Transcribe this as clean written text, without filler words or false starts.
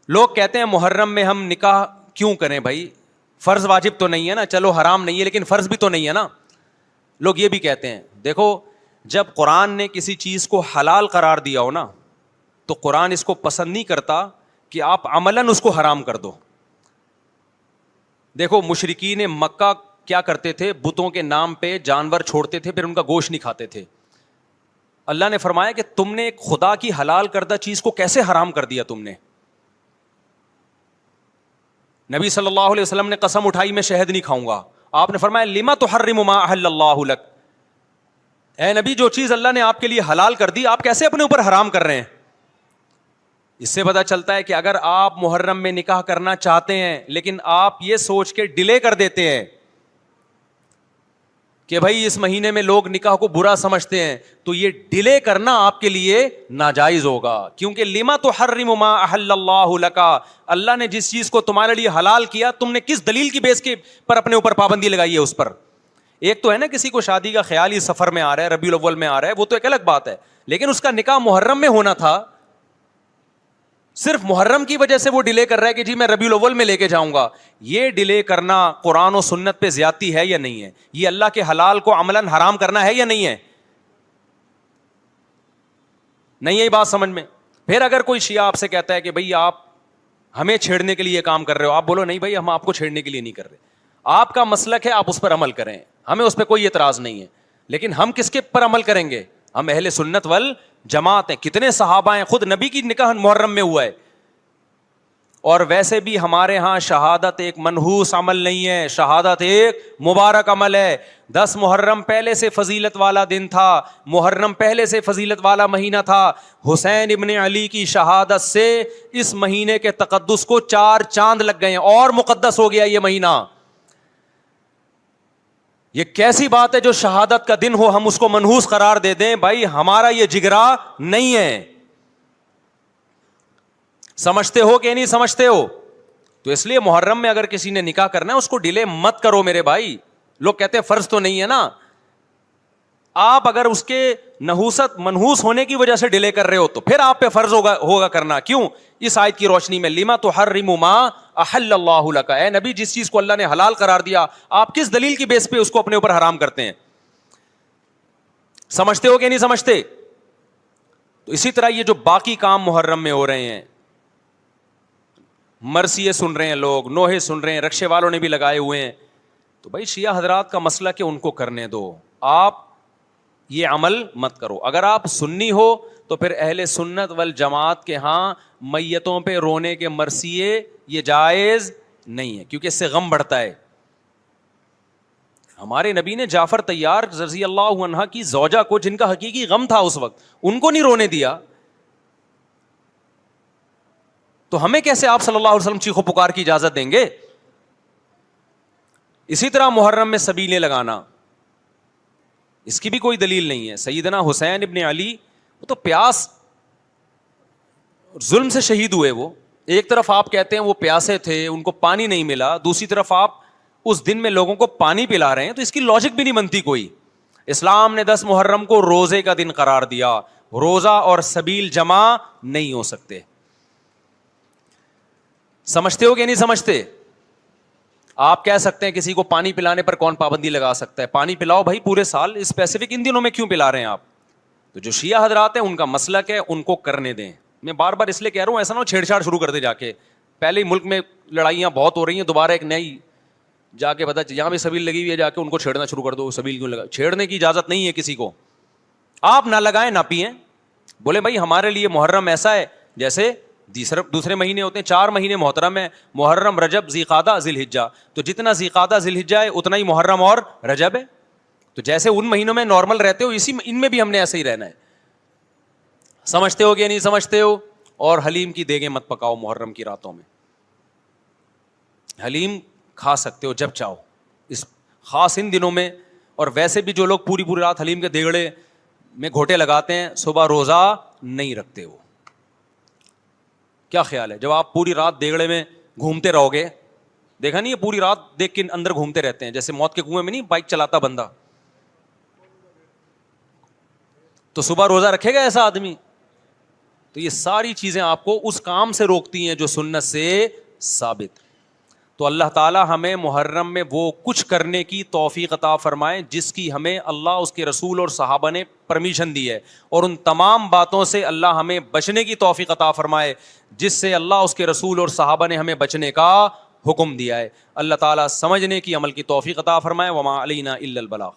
لوگ کہتے ہیں محرم میں ہم نکاح کیوں کریں بھائی, فرض واجب تو نہیں ہے نا, چلو حرام نہیں ہے لیکن فرض بھی تو نہیں ہے نا. لوگ یہ بھی کہتے ہیں, دیکھو جب قرآن نے کسی چیز کو حلال قرار دیا ہو نا, تو قرآن اس کو پسند نہیں کرتا کہ آپ عملاً اس کو حرام کر دو. دیکھو مشرکین مکہ کیا کرتے تھے, بتوں کے نام پہ جانور چھوڑتے تھے, پھر ان کا گوشت نہیں کھاتے تھے. اللہ نے فرمایا کہ تم نے ایک خدا کی حلال کردہ چیز کو کیسے حرام کر دیا تم نے. نبی صلی اللہ علیہ وسلم نے قسم اٹھائی میں شہد نہیں کھاؤں گا, آپ نے فرمایا لما تحرم ما احل اللہ لک, اے نبی جو چیز اللہ نے آپ کے لیے حلال کر دی آپ کیسے اپنے اوپر حرام کر رہے ہیں. اس سے پتہ چلتا ہے کہ اگر آپ محرم میں نکاح کرنا چاہتے ہیں لیکن آپ یہ سوچ کے ڈیلے کر دیتے ہیں کہ بھائی اس مہینے میں لوگ نکاح کو برا سمجھتے ہیں, تو یہ ڈیلے کرنا آپ کے لیے ناجائز ہوگا, کیونکہ لما تحرم ما احل اللہ لک, اللہ نے جس چیز کو تمہارے لیے حلال کیا تم نے کس دلیل کی بیس کے پر اپنے اوپر پابندی لگائی ہے اس پر. ایک تو ہے نا کسی کو شادی کا خیال ہی سفر میں آ رہا ہے, ربیع الاول میں آ رہا ہے, وہ تو ایک الگ بات ہے, لیکن اس کا نکاح محرم میں ہونا تھا, صرف محرم کی وجہ سے وہ ڈیلے کر رہا ہے کہ جی میں ربیع الاول میں لے کے جاؤں گا. یہ ڈیلے کرنا قرآن و سنت پہ زیادتی ہے یا نہیں ہے؟ یہ اللہ کے حلال کو عملاً حرام کرنا ہے یا نہیں ہے؟ نہیں ہے بات سمجھ میں. پھر اگر کوئی شیعہ آپ سے کہتا ہے کہ بھئی آپ ہمیں چھیڑنے کے لیے یہ کام کر رہے ہو, آپ بولو نہیں بھائی ہم آپ کو چھیڑنے کے لیے نہیں کر رہے, آپ کا مسلک ہے آپ اس پر عمل کریں, ہمیں اس پہ کوئی اعتراض نہیں ہے, لیکن ہم کس کے پر عمل کریں گے؟ ہم اہل سنت والجماعت ہیں. کتنے صحابہ ہیں, خود نبی کی نکاح محرم میں ہوا ہے. اور ویسے بھی ہمارے ہاں شہادت ایک منحوس عمل نہیں ہے, شہادت ایک مبارک عمل ہے. 10 محرم پہلے سے فضیلت والا دن تھا, محرم پہلے سے فضیلت والا مہینہ تھا. حسین ابن علی کی شہادت سے اس مہینے کے تقدس کو 4 چاند لگ گئے ہیں اور مقدس ہو گیا یہ مہینہ. یہ کیسی بات ہے جو شہادت کا دن ہو ہم اس کو منحوس قرار دے دیں؟ بھائی ہمارا یہ جگرا نہیں ہے. سمجھتے ہو کہ نہیں سمجھتے ہو؟ تو اس لیے محرم میں اگر کسی نے نکاح کرنا ہے اس کو ڈیلے مت کرو میرے بھائی. لوگ کہتے ہیں فرض تو نہیں ہے نا, آپ اگر اس کے نحوست منحوس ہونے کی وجہ سے ڈیلے کر رہے ہو تو پھر آپ پہ فرض ہوگا کرنا. کیوں؟ اس آیت کی روشنی میں لما تحرم ما احل اللہ لک, اے نبی جس چیز کو اللہ نے حلال قرار دیا آپ کس دلیل کی بیس پہ اس کو اپنے اوپر حرام کرتے ہیں؟ سمجھتے ہو کہ نہیں سمجھتے؟ تو اسی طرح یہ جو باقی کام محرم میں ہو رہے ہیں, مرثیے سن رہے ہیں لوگ, نوحے سن رہے ہیں, رکشے والوں نے بھی لگائے ہوئے ہیں, تو بھائی شیعہ حضرات کا مسئلہ کہ ان کو کرنے دو, آپ یہ عمل مت کرو. اگر آپ سنی ہو تو پھر اہل سنت والجماعت کے ہاں میتوں پہ رونے کے مرثیے یہ جائز نہیں ہے, کیونکہ اس سے غم بڑھتا ہے. ہمارے نبی نے جعفر طیار رضی اللہ عنہ کی زوجہ کو, جن کا حقیقی غم تھا اس وقت, ان کو نہیں رونے دیا, تو ہمیں کیسے آپ صلی اللہ علیہ وسلم چیخو پکار کی اجازت دیں گے؟ اسی طرح محرم میں سبیلیں لگانا, اس کی بھی کوئی دلیل نہیں ہے. سیدنا حسین ابن علی وہ تو پیاس ظلم سے شہید ہوئے. وہ ایک طرف آپ کہتے ہیں وہ پیاسے تھے, ان کو پانی نہیں ملا, دوسری طرف آپ اس دن میں لوگوں کو پانی پلا رہے ہیں, تو اس کی لاجک بھی نہیں بنتی کوئی. اسلام نے 10 محرم کو روزے کا دن قرار دیا, روزہ اور سبیل جمع نہیں ہو سکتے. سمجھتے ہو کہ نہیں سمجھتے؟ آپ کہہ سکتے ہیں کسی کو پانی پلانے پر کون پابندی لگا سکتا ہے؟ پانی پلاؤ بھائی پورے سال, اسپیسیفک ان دنوں میں کیوں پلا رہے ہیں آپ؟ تو جو شیعہ حضرات ہیں ان کا مسلک ہے, ان کو کرنے دیں. میں بار بار اس لیے کہہ رہا ہوں ایسا نہ ہو چھیڑ چھاڑ شروع کر دے جا کے. پہلے ہی ملک میں لڑائیاں بہت ہو رہی ہیں, دوبارہ ایک نئی جا کے بتا یہاں بھی سبیل لگی ہوئی ہے, جا کے ان کو چھیڑنا شروع کر دو. سبیل کیوں لگا؟ چھیڑنے کی اجازت نہیں ہے کسی کو. آپ نہ لگائیں نہ پئیں, بولے بھائی ہمارے لیے محرم ایسا ہے جیسے دوسرے مہینے ہوتے ہیں. 4 مہینے محترم ہے, محرم, رجب, ذی قعدہ, ذی الحجہ. تو جتنا ذی قعدہ ذی الحجہ ہے اتنا ہی محرم اور رجب ہے. تو جیسے ان مہینوں میں نارمل رہتے ہو اسی ان میں بھی ہم نے ایسے ہی رہنا ہے. سمجھتے ہو کہ نہیں سمجھتے ہو؟ اور حلیم کی دیگیں مت پکاؤ محرم کی راتوں میں. حلیم کھا سکتے ہو جب چاہو, اس خاص ان دنوں میں. اور ویسے بھی جو لوگ پوری رات حلیم کے دیگڑے میں گھوٹے لگاتے ہیں صبح روزہ نہیں رکھتے. وہ کیا خیال ہے جب آپ پوری رات دیگڑے میں گھومتے رہو گے؟ دیکھا نہیں ہے پوری رات دیکھ کے اندر گھومتے رہتے ہیں جیسے موت کے کنویں میں نہیں بائک چلاتا بندہ. تو صبح روزہ رکھے گا ایسا آدمی؟ تو یہ ساری چیزیں آپ کو اس کام سے روکتی ہیں جو سنت سے ثابت. تو اللہ تعالیٰ ہمیں محرم میں وہ کچھ کرنے کی توفیق عطا فرمائے جس کی ہمیں اللہ, اس کے رسول اور صحابہ نے پرمیشن دی ہے, اور ان تمام باتوں سے اللہ ہمیں بچنے کی توفیق عطا فرمائے جس سے اللہ, اس کے رسول اور صحابہ نے ہمیں بچنے کا حکم دیا ہے. اللہ تعالیٰ سمجھنے کی, عمل کی توفیق عطا فرمائے. وما علینا الا البلاغ.